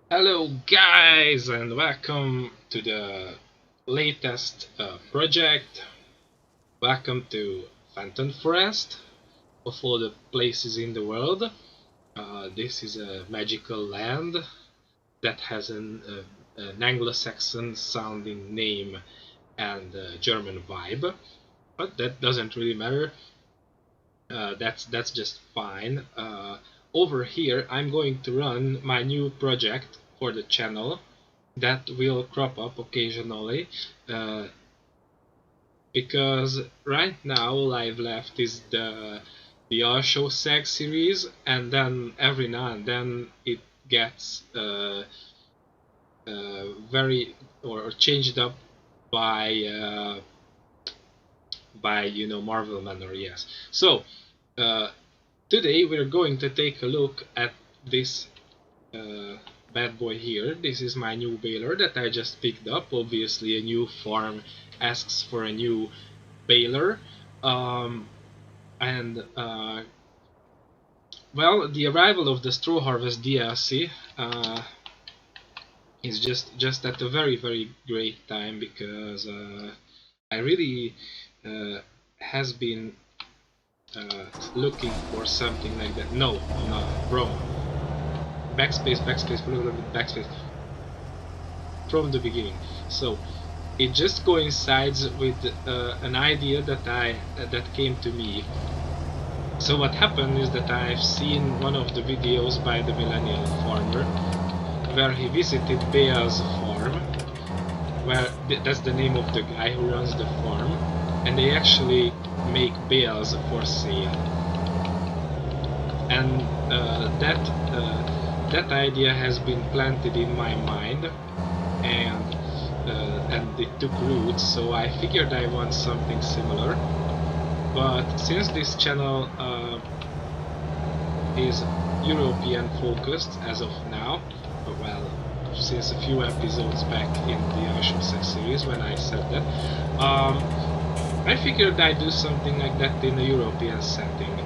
Hello guys and welcome to the latest project. Welcome to Fenton Forest, of all the places in the world. This is a magical land that has an Anglo-Saxon sounding name and German vibe, but that doesn't really matter. That's just fine. Over here I'm going to run my new project for the channel that will crop up occasionally, uh, because right now live left is the R show seg series, and then every now and then it gets very or changed up by Marvel Manor. Yes. So uh, today we're going to take a look at this uh, bad boy here. This is my new baler that I just picked up. Obviously a new farm asks for a new baler, and well, the arrival of the Straw Harvest DLC is just at a very great time, because I really has been looking for something like that. No, wrong. Backspace, backspace, backspace. From the beginning. So it just coincides with an idea that came to me. So what happened is that I've seen one of the videos by the Millennial Farmer where he visited Bea's farm, where that's the name of the guy who runs the farm, and they actually make bales for sale. And that idea has been planted in my mind, and it took roots. So I figured I want something similar. But since this channel is European focused as of now, well, since a few episodes back in the Ashosek series when I said that, I figured I'd do something like that in a European setting.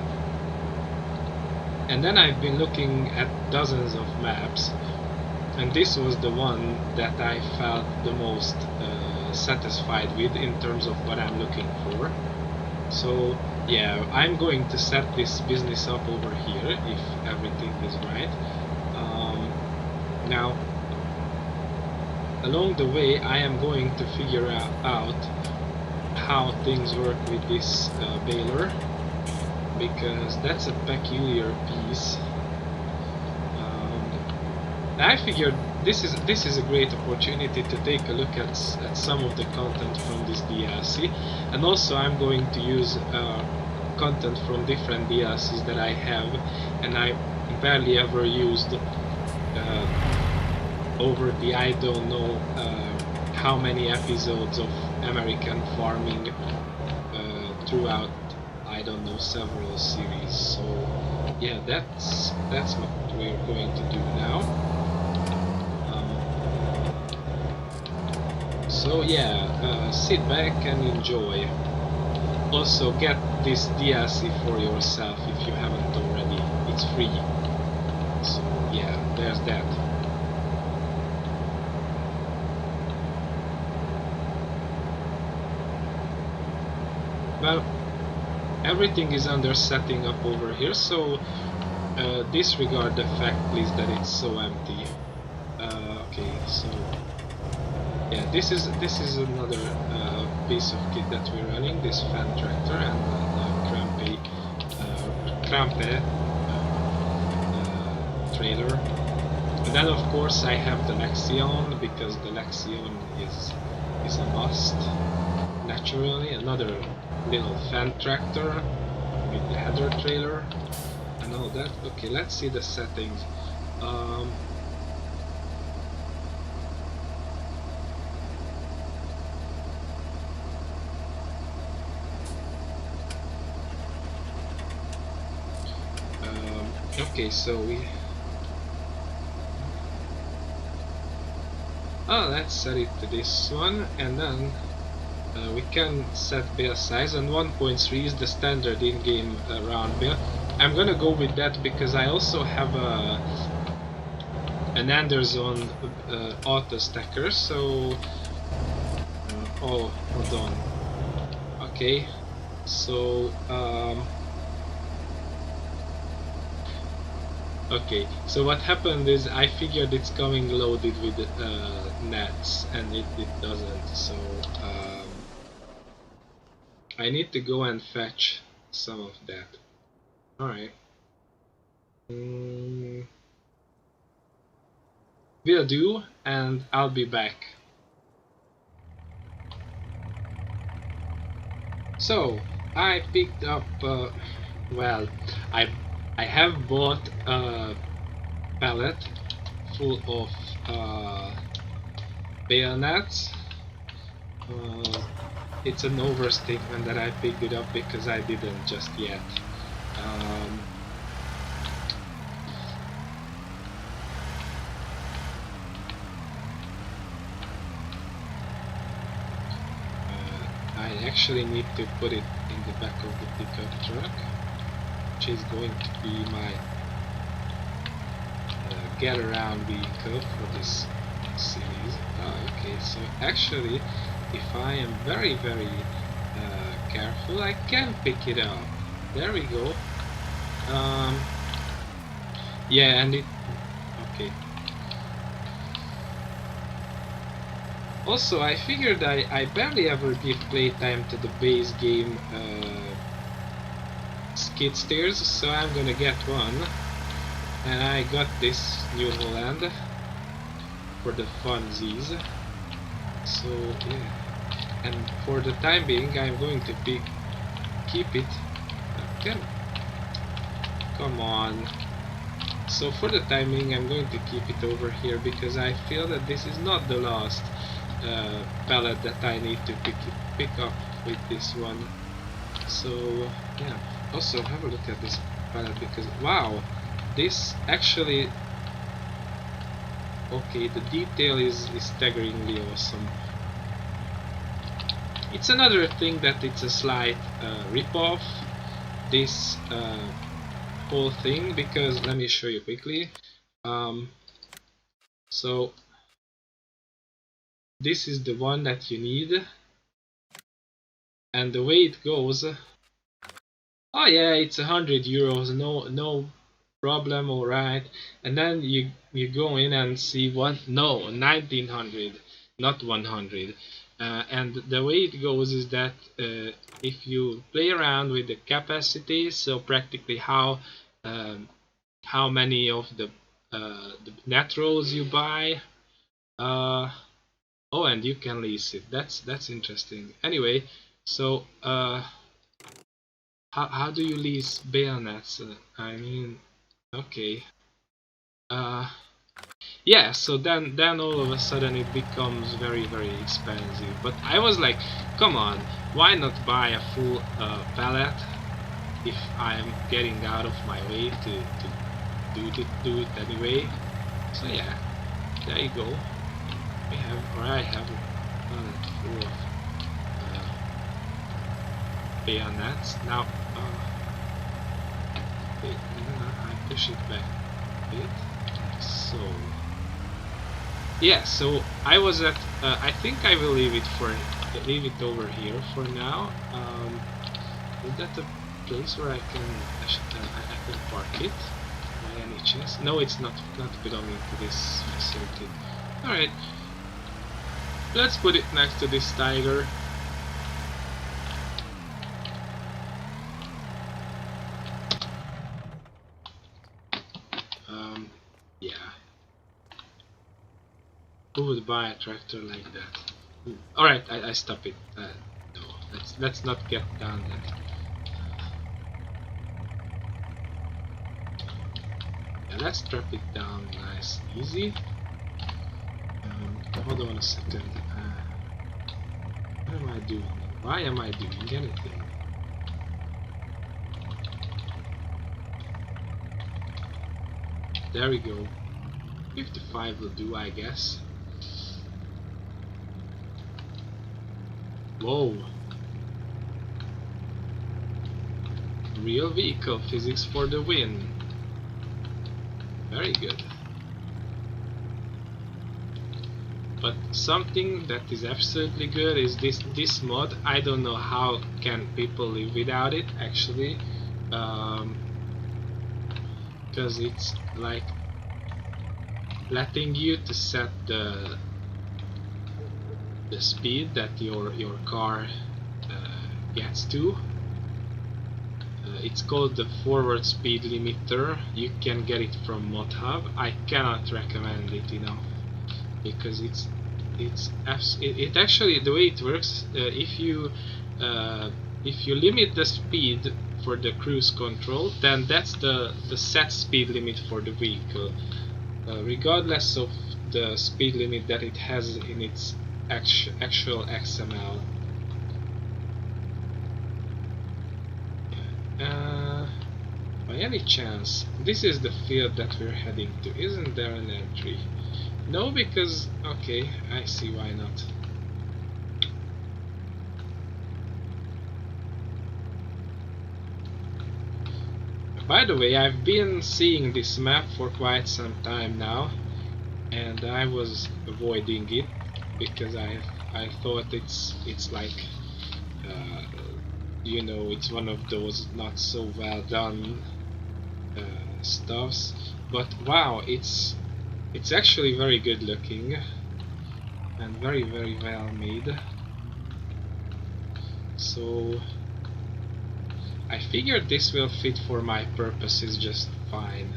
And then I've been looking at dozens of maps, and this was the one that I felt the most satisfied with in terms of what I'm looking for. So yeah, I'm going to set this business up over here if everything is right. Now, along the way, I am going to figure out how things work with this baler, because that's a peculiar piece. I figured this is a great opportunity to take a look at some of the content from this DLC, and also I'm going to use content from different DLCs that I have and I barely ever used over the I don't know how many episodes of American farming throughout, I don't know, several series. So yeah, that's what we're going to do now. So yeah, sit back and enjoy. Also get this DLC for yourself if you haven't already. It's free. So yeah, there's that. Well, everything is under setting up over here, so disregard the fact please that it's so empty. Okay, so yeah, this is another piece of kit that we're running, this fan tractor and the Krampe trailer. And then of course I have the Lexion, because the Lexion is a must, naturally. Another little fan tractor with the header trailer and all that. Okay, let's see the settings. Okay, so let's set it to this one, and then we can set bale size, and 1.3 is the standard in-game round bale. I'm gonna go with that because I also have an Anderson auto stacker. So oh, hold on. Okay, so okay, so what happened is I figured it's coming loaded with nets, and it doesn't. So I need to go and fetch some of that. Alright. Will do, and I'll be back. So I picked up well, I have bought a pallet full of bayonets. It's an overstatement that I picked it up because I didn't just yet. I actually need to put it in the back of the pickup truck, which is going to be my get around vehicle for this series. Okay, so actually if I am very careful, I can pick it up. There we go. Yeah, and it okay. Also, I figured I barely ever give playtime to the base game skid steers, so I'm gonna get one. And I got this New Holland for the funsies. So yeah, and for the time being, I'm going to keep it. Come on. So for the time being, I'm going to keep it over here because I feel that this is not the last pallet that I need to pick up with this one. So yeah. Also, have a look at this pallet because wow, this actually. Okay, the detail is staggeringly awesome. It's another thing that it's a slight rip-off, this whole thing, because let me show you quickly. So this is the one that you need, and the way it goes. Oh yeah, it's 100 euros, no problem, alright. And then you go in and see what? No, 1900, not 100. And the way it goes is that if you play around with the capacity, so practically how many of the net rolls you buy. Oh, and you can lease it. That's interesting. Anyway, so how do you lease bayonets? I mean, okay. Yeah, so then all of a sudden it becomes very expensive. But I was like, come on, why not buy a full pallet if I'm getting out of my way to do it anyway. So yeah, there you go. I have a pallet full of bayonets. Now, wait, I push it back a bit. So yeah, so I was at I think I will leave it over here for now. Is that a place where I can park it by any chance? No, it's not belonging to this facility. Alright, let's put it next to this tiger. Yeah. Who would buy a tractor like that? Alright, I stop it. No, let's not get down that. Yeah, let's strap it down nice, easy. Hold on a second. What am I doing? Why am I doing anything? There we go. 55 will do, I guess. Whoa. Real vehicle physics for the win. Very good. But something that is absolutely good is this mod. I don't know how can people live without it actually, because it's like letting you to set the speed that your car gets to. It's called the forward speed limiter. You can get it from ModHub. I cannot recommend it enough because it actually, the way it works, if you limit the speed for the cruise control, then that's the set speed limit for the vehicle, regardless of the speed limit that it has in its actual XML. By any chance, this is the field that we're heading to. Isn't there an entry? No, because... okay, I see why not. By the way, I've been seeing this map for quite some time now, and I was avoiding it because I thought it's like you know, it's one of those not so well done stuffs. But wow, it's actually very good looking and very well made. So I figured this will fit for my purposes just fine.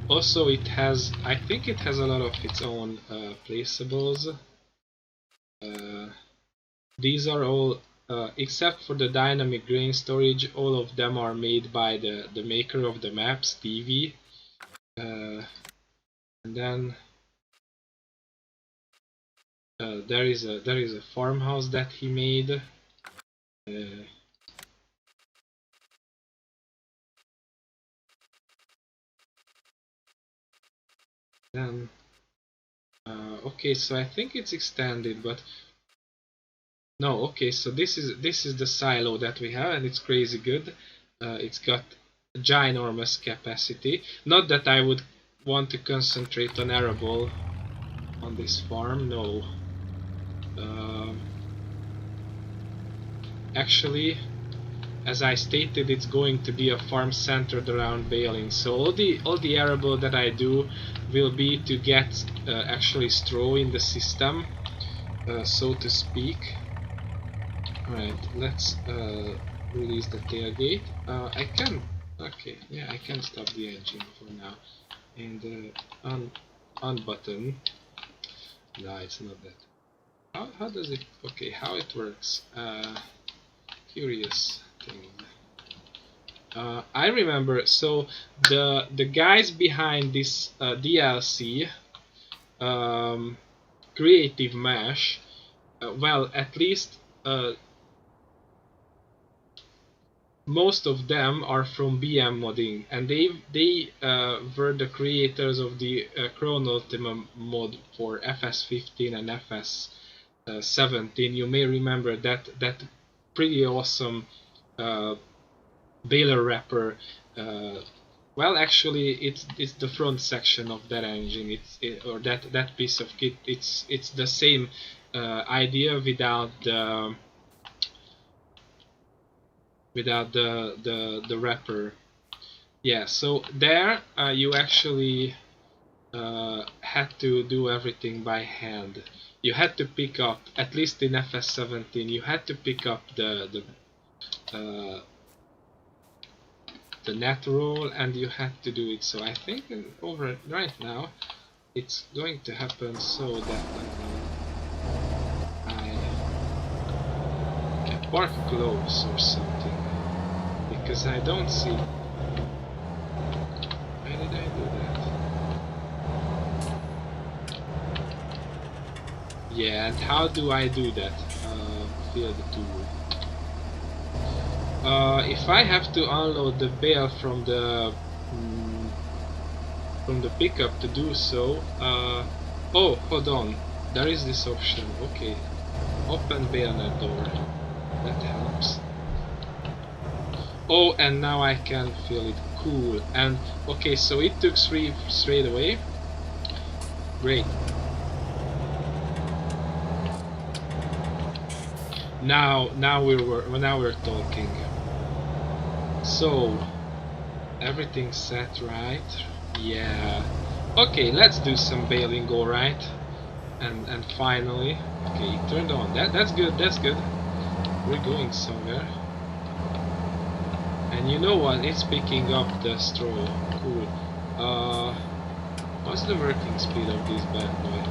Also, it has, I think it has a lot of its own placeables. These are all, except for the dynamic grain storage, all of them are made by the maker of the map, Stevie. And then there is a farmhouse that he made. Then okay, so I think it's extended, but no. Okay, so this is the silo that we have, and it's crazy good. It's got ginormous capacity. Not that I would want to concentrate on arable on this farm, no. Actually, as I stated, it's going to be a farm centered around baling. So all the arable that I do will be to get actually straw in the system, so to speak. Alright, let's release the tailgate. I can, okay, yeah, I can stop the engine for now. And unbutton. No, it's not that. How does it, okay, how it works? Curious thing. I remember, so the guys behind this DLC, Creative Mesh, well, at least most of them are from BM modding, and they were the creators of the Chrono Ultima mod for FS15 and FS17. You may remember that pretty awesome baler wrapper. Well, actually, it's the front section of that engine. Or that piece of kit. It's the same idea without the wrapper. Yeah. So there, you actually had to do everything by hand. You had to pick up, at least in FS17, you had to pick up the net roll, and you had to do it. So I think over right now it's going to happen so that I can park close or something, because I don't see. Why did I do that? Yeah, and how do I do that? Field tool. If I have to unload the bale from the pickup to do so, oh, hold on, there is this option. Okay, open bayonet door. That helps. Oh, and now I can fill it Cool. And okay, so it took 3 straight away. Great. Now we're talking. So everything's set right. Yeah. Okay, let's do some bailing, alright. And finally, okay, it turned on. That's good. That's good. We're going somewhere. And you know what? It's picking up the straw. Cool. What's the working speed of this bad boy?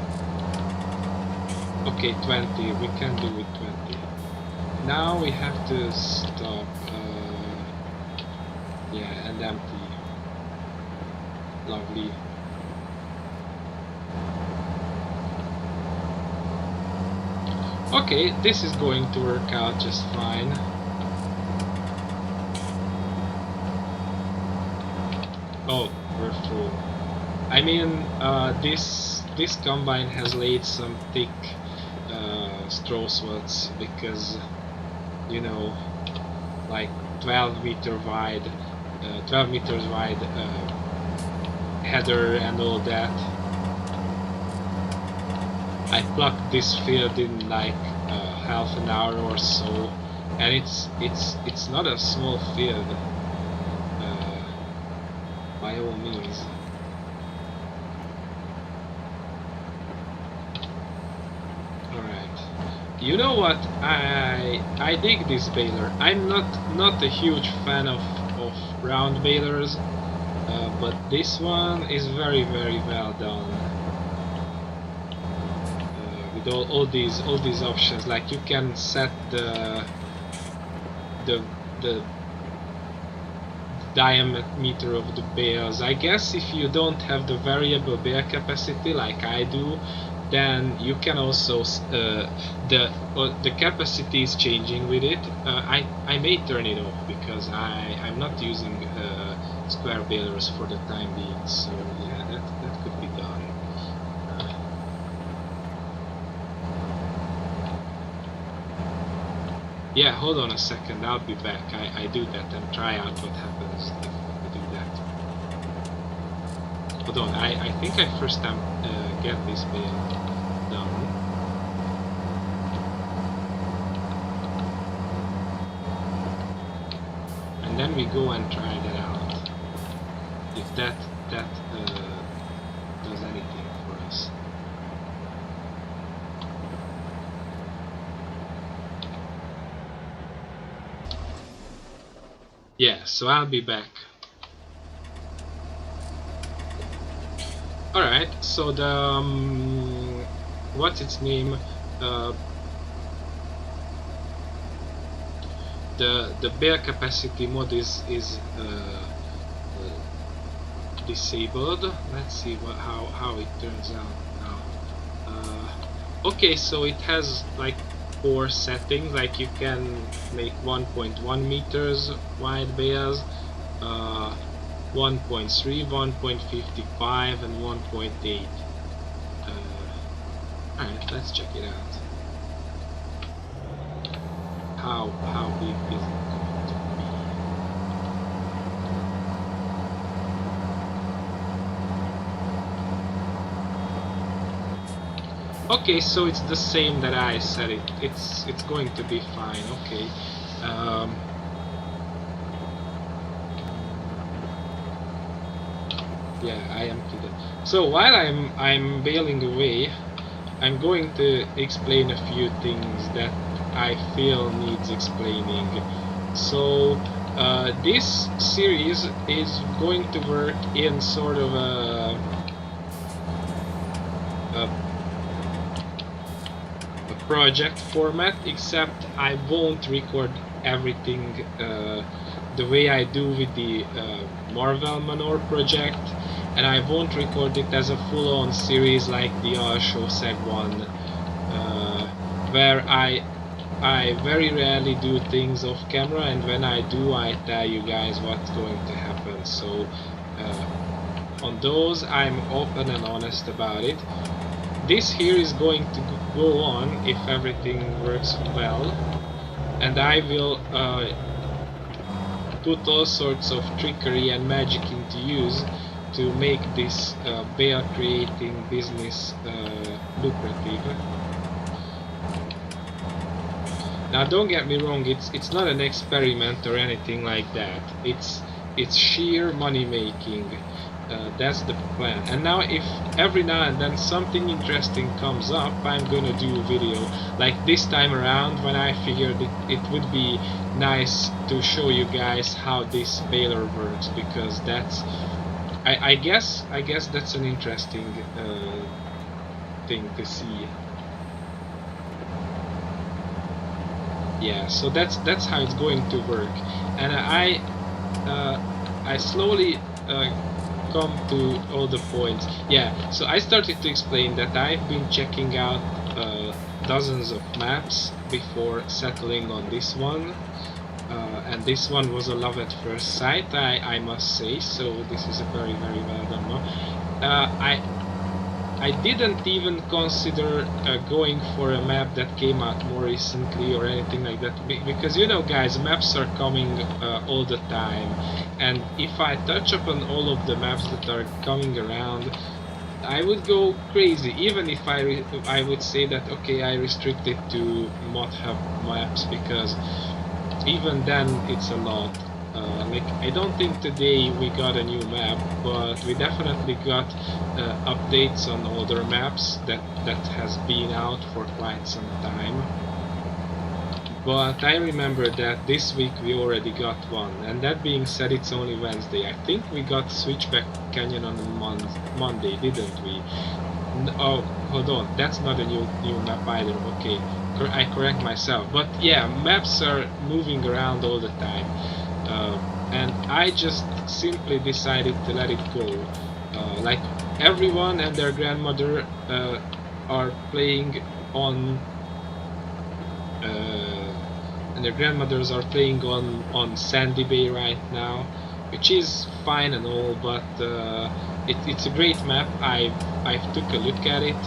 Okay, 20. We can do it 20. Now we have to stop. Yeah, and empty. Lovely. Okay, this is going to work out just fine. Oh, we're full. I mean, this combine has laid some thick straw swaths because, you know, like 12 meters wide header and all that. I plucked this field in like half an hour or so, and it's not a small field by all means. Alright, you know what? I dig this baler. I'm not a huge fan of round balers, but this one is very well done. With all these options, like you can set the diameter of the bales. I guess if you don't have the variable bale capacity like I do, then you can also the capacity is changing with it. I may turn it off because I'm not using square balers for the time being, so yeah, that could be done. Yeah, hold on a second, I'll be back. I do that and try out what happens if I do that. Hold on, I think I first get this bale done. And then we go and try that out. If that does anything for us. Yeah, so I'll be back. Alright, so the what's its name? The bale capacity mod is disabled. Let's see how it turns out now. Okay, so it has like 4 settings, like you can make 1.1 meters wide bales, 1.3, 1.55 and 1.8. Alright, let's check it out. How big is it going to be? Okay, so it's the same that I said it's going to be fine. Okay. Yeah, I emptied it. So while I'm bailing away, I'm going to explain a few things that I feel needs explaining. So this series is going to work in sort of a project format, except I won't record everything the way I do with the Marvel Manor project, and I won't record it as a full-on series like the Show Seg one, where I very rarely do things off camera, and when I do, I tell you guys what's going to happen. So on those I'm open and honest about it. This here is going to go on if everything works well, and I will put all sorts of trickery and magic into use to make this bale creating business lucrative. Now don't get me wrong, it's not an experiment or anything like that. It's sheer money making. That's the plan. And now if every now and then something interesting comes up, I'm gonna do a video. Like this time around, when I figured it would be nice to show you guys how this baler works, because that's I guess that's an interesting thing to see. Yeah, so that's how it's going to work. And I slowly come to all the points. Yeah, so I started to explain that I've been checking out dozens of maps before settling on this one, and this one was a love at first sight, I must say. So this is a very well done one. I didn't even consider going for a map that came out more recently or anything like that, because you know guys, maps are coming all the time, and if I touch upon all of the maps that are coming around, I would go crazy, even if I would say that okay, I restrict it to mod hub maps, because even then it's a lot. Like, I don't think today we got a new map, but we definitely got updates on older maps that has been out for quite some time. But I remember that this week we already got one, and that being said, it's only Wednesday. I think we got Switchback Canyon on Monday, didn't we? Oh, hold on, that's not a new map either. Okay, I correct myself. But yeah, maps are moving around all the time. And I just simply decided to let it go. Like everyone and their grandmother are playing on, and their grandmothers are playing on Sandy Bay right now, which is fine and all, but it's a great map. I've took a look at it,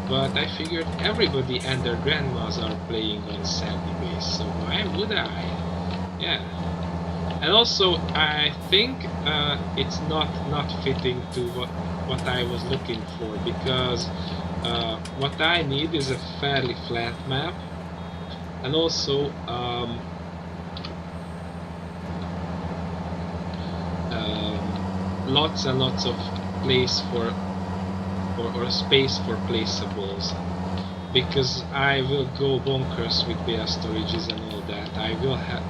but I figured everybody and their grandmas are playing on Sandy Bay, so why would I? Yeah. And also, I think it's not fitting to what I was looking for, because what I need is a fairly flat map, and also lots and lots of place for or space for placeables, because I will go bonkers with bale storages and all that. I will have,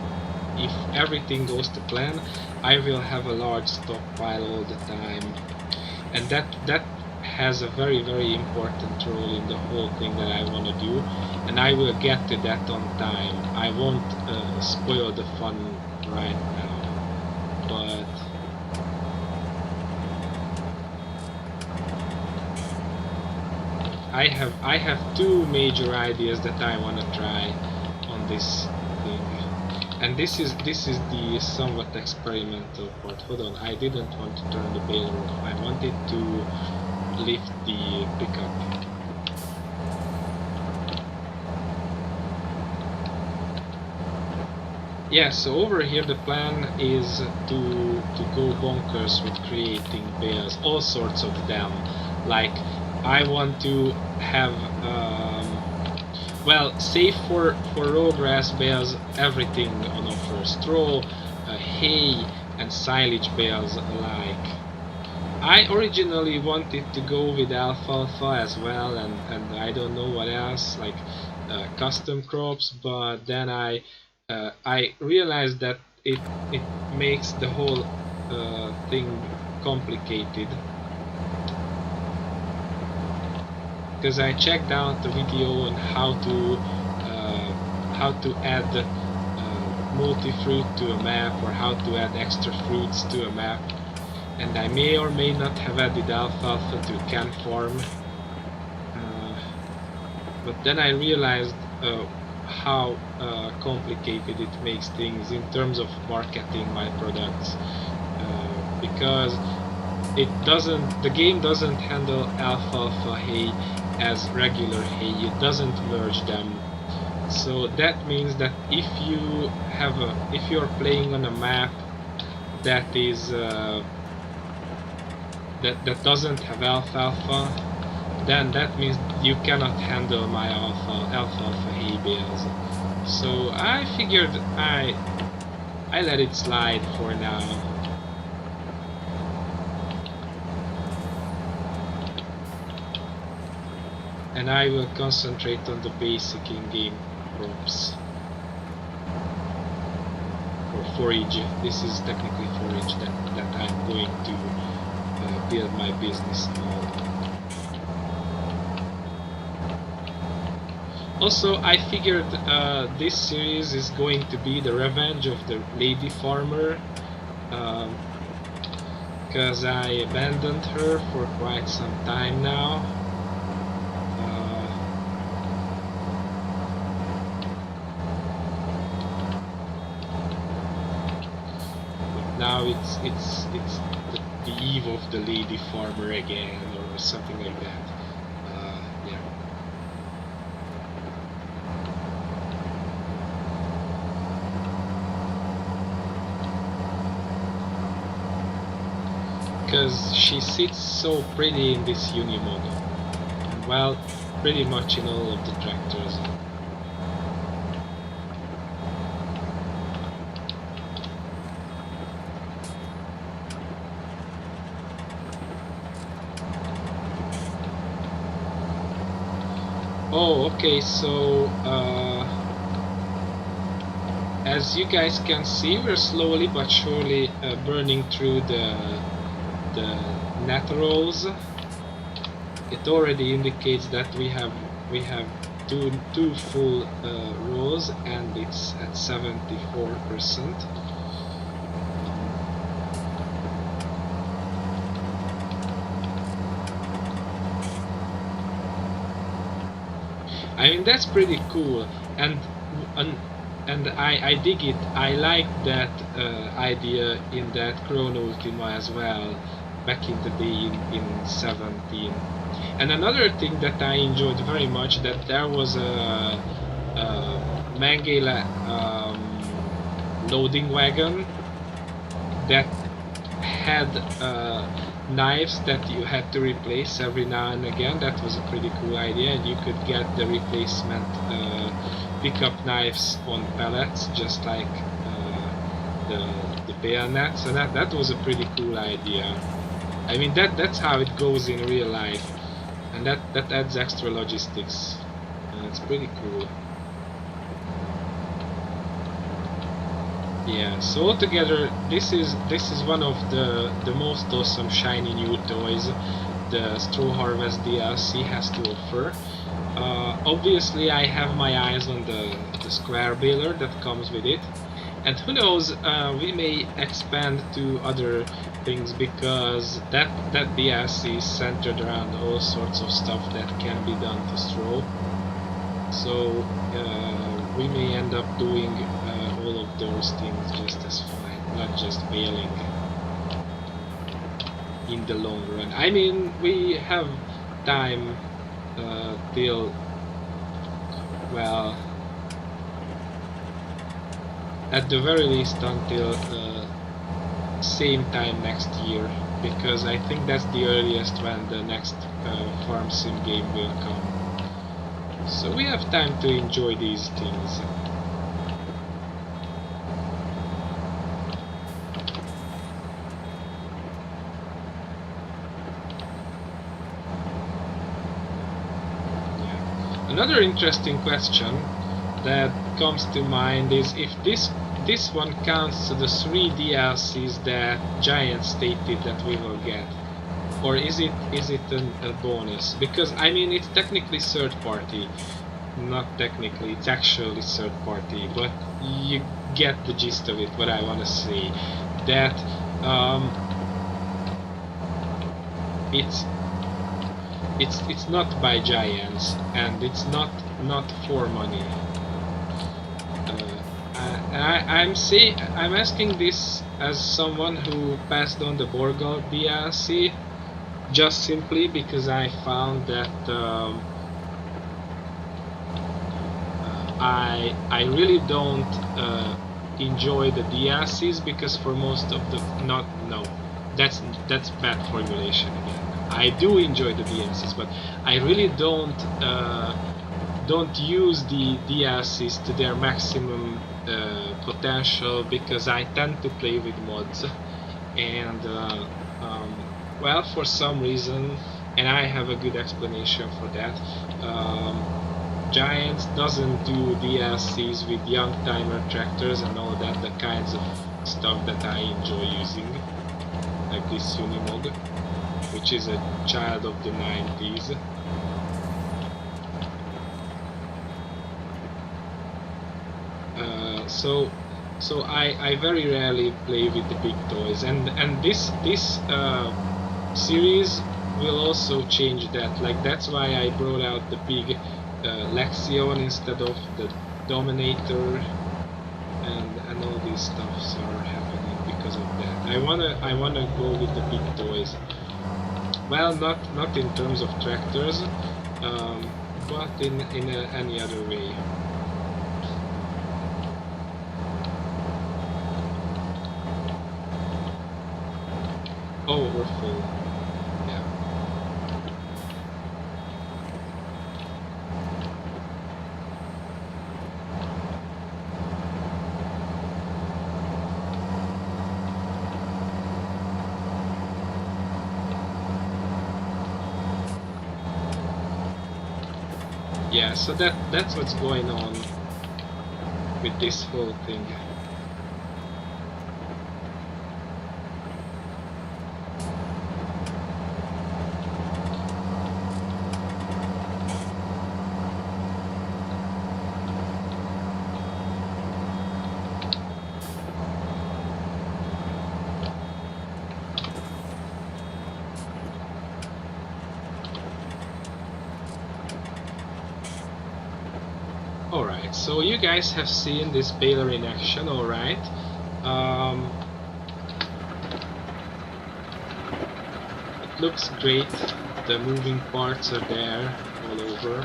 if everything goes to plan, I will have a large stockpile all the time, and that has a very important role in the whole thing that I want to do, and I will get to that on time. I won't spoil the fun right now, but I have two major ideas that I want to try on this thing. And this is the somewhat experimental part. Hold on, I didn't want to turn the baler off. I wanted to lift the pickup. Yeah, so over here the plan is to go bonkers with creating bales, all sorts of them. Like, I want to have well, save for raw grass bales, everything on offer, straw, hay and silage bales alike. I originally wanted to go with alfalfa as well, and I don't know what else, like custom crops, but then I realized that it makes the whole thing complicated. Because I checked out the video on how to add multi-fruit to a map, or how to add extra fruits to a map, and I may or may not have added alfalfa to can farm, but then I realized how complicated it makes things in terms of marketing my products, because the game doesn't handle alfalfa hay as regular hay. It doesn't merge them, So that means that if you're playing on a map that is that doesn't have alfalfa, then that means you cannot handle my alfalfa hay bales. So I figured I let it slide for now. And I will concentrate on the basic in-game crops. Or forage. This is technically forage that I'm going to build my business on. Also, I figured this series is going to be the revenge of the lady farmer, because I abandoned her for quite some time now. Now it's the eve of the lady farmer again, or something like that. Yeah. Because she sits so pretty in this Unimog. Well, pretty much in all of the tractors. Oh, okay, so as you guys can see, we're slowly but surely burning through the net rolls. It already indicates that we have two full rolls, and it's at 74%. I mean, that's pretty cool, and I dig it. I like that idea in that Chrono Ultima as well, back in the day in 17. And another thing that I enjoyed very much, that there was a Mangala loading wagon that had knives that you had to replace every now and again. That was a pretty cool idea, and you could get the replacement pickup knives on pallets, just like the bayonet. So that was a pretty cool idea. I mean, that's how it goes in real life, and that adds extra logistics, and it's pretty cool. Yeah, so altogether, this is one of the most awesome shiny new toys the Straw Harvest DLC has to offer. Obviously, I have my eyes on the square baler that comes with it, and who knows, we may expand to other things, because that DLC is centered around all sorts of stuff that can be done to straw. So we may end up doing all of those things just as fine, not just baling in the long run. I mean, we have time till, well, at the very least until same time next year, because I think that's the earliest when the next farm sim game will come. So we have time to enjoy these things. Another interesting question that comes to mind is if this one counts to the 3 DLCs that Giant stated that we will get, or is it a bonus? Because I mean, it's technically third party, not technically, it's actually third party, but you get the gist of it. What I want to say, that it's not by Giants, and it's not for money. I'm asking this as someone who passed on the Borgal DLC, just simply because I found that I really don't enjoy the DLCs, because for most of the that's bad formulation again. I do enjoy the DLCs, but I really don't use the DLCs to their maximum potential, because I tend to play with mods, and well, for some reason, and I have a good explanation for that, Giants doesn't do DLCs with young timer tractors and all that, the kinds of stuff that I enjoy using, like this Unimog, which is a child of the 90s. So I very rarely play with the big toys, and this series will also change that. Like, that's why I brought out the big Lexion instead of the Dominator, and all these stuffs are happening because of that. I wanna go with the big toys. Well, not in terms of tractors, but in any other way. Oh, we're full. Yeah. Yeah, so that's what's going on with this whole thing. Alright, so you guys have seen this baler in action, alright. It looks great, the moving parts are there all over,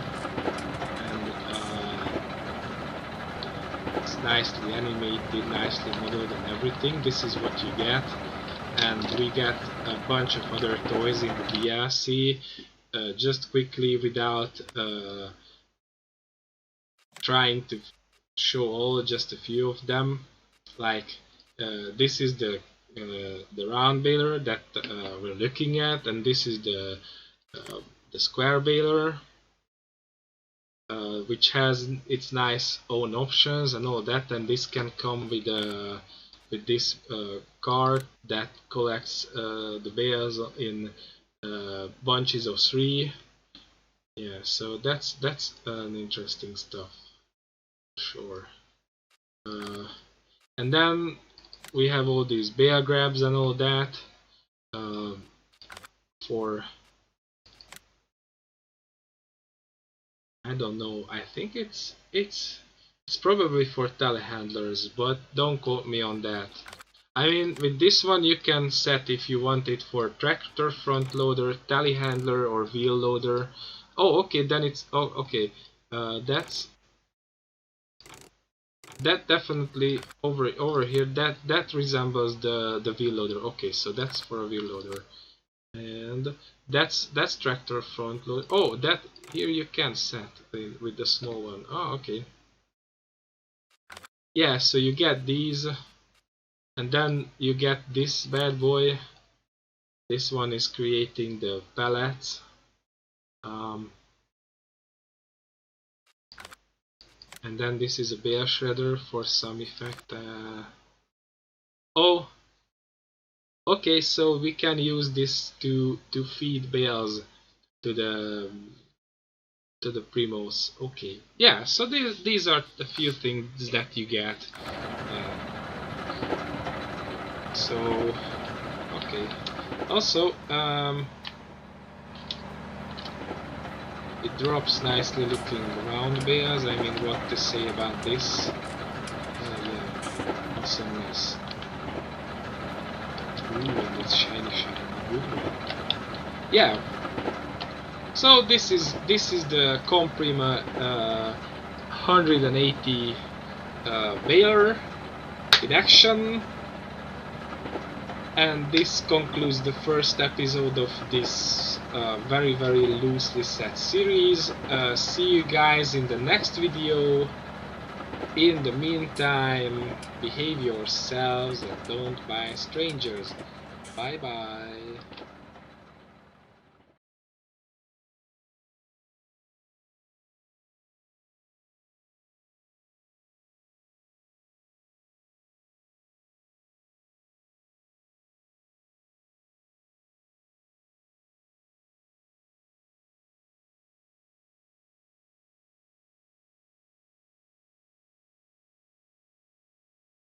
and it's nicely animated, nicely modeled and everything. This is what you get, and we get a bunch of other toys in the DLC. Just quickly, without trying to show all, just a few of them. Like this is the round baler that we're looking at, and this is the square baler, which has its nice own options and all that. And this can come with this cart that collects the bales in bunches of 3. Yeah, so that's an interesting stuff. Sure. And then we have all these bear grabs and all that for, I don't know, I think it's probably for telehandlers, but don't quote me on that. I mean, with this one you can set if you want it for tractor front loader, telehandler, or wheel loader. Oh, okay, then it's, oh, okay, that definitely over here, that resembles the wheel loader. Okay, so that's for a wheel loader, and that's tractor front load. Oh, that here you can set with the small one. Oh, okay. Yeah, so you get these, and then you get this bad boy. This one is creating the pallets. And then this is a bale shredder for some effect. Oh, okay, so we can use this to feed bales to the Primos. Okay, yeah. So these are the few things that you get. So okay. Also, it drops nicely looking round bales. I mean, what to say about this? Yeah, awesomeness. Ooh, and it's shiny, good one. Yeah. So this is the Comprima 180 Baylor in action. And this concludes the first episode of this very loosely set series. See you guys in the next video. In the meantime, behave yourselves and don't buy strangers. Bye bye.